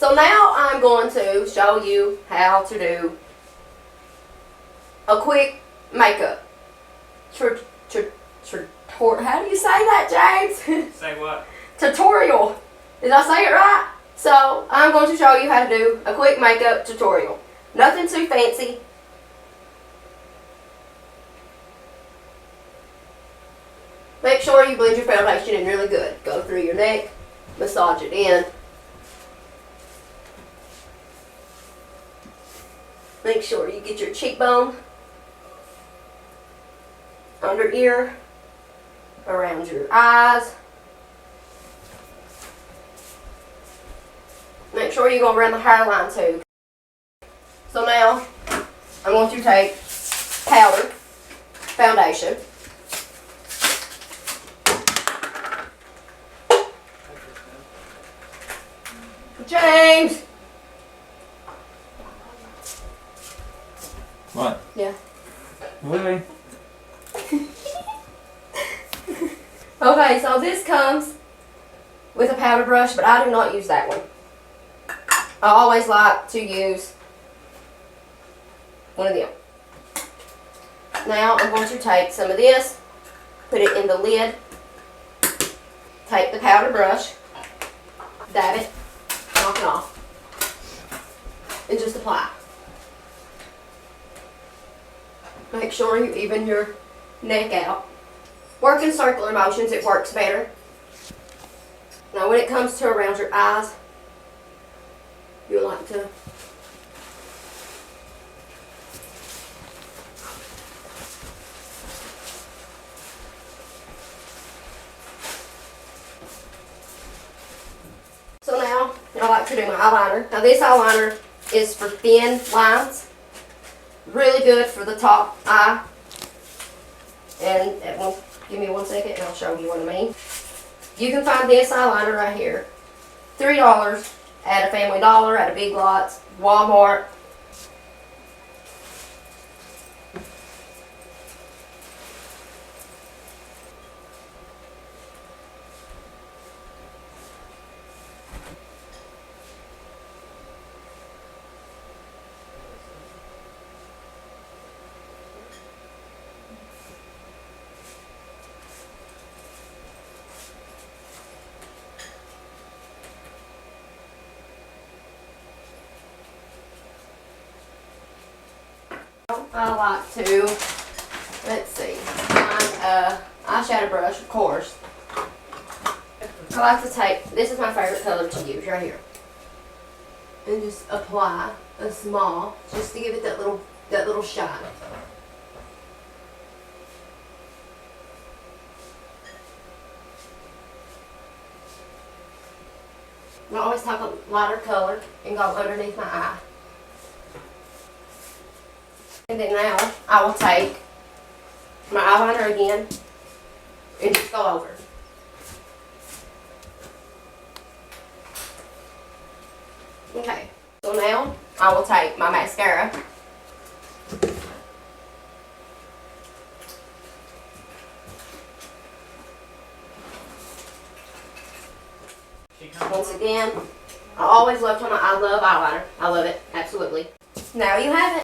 So now I'm going to show you how to do a quick makeup. How do you say that, James? Say what? Tutorial. Did I say it right? So I'm going to show you how to do a quick makeup tutorial. Nothing too fancy. Make sure you blend your foundation in really good. Go through your neck, massage it in. Make sure you get your cheekbone, under ear, around your eyes. Make sure you go around the hairline too. So now, I'm going to take powder foundation. James! What? Yeah. Really? Okay, so this comes with a powder brush, but I do not use that one. I always like to use one of them. Now I'm going to take some of this, put it in the lid, take the powder brush, dab it, knock it off, and just apply. Make sure you even your neck out. Work in circular motions, it works better. Now when it comes to around your eyes, you like to So now I like to do my eyeliner. Now this eyeliner is for thin lines. Really good for the top eye. And it will give me 1 second and I'll show you what I mean. You can find this eyeliner right here. $3 at a Family Dollar, at a Big Lots, Walmart. I like to, let's see, find eyeshadow brush, of course. I like to take, this is my favorite color to use right here, and just apply a small, just to give it that little shine. I always take a lighter color and go underneath my eye. And then now I will take my eyeliner again and just go over. Okay, so now I will take my mascara. Once again, I always love eyeliner. I love it, absolutely. Now you have it.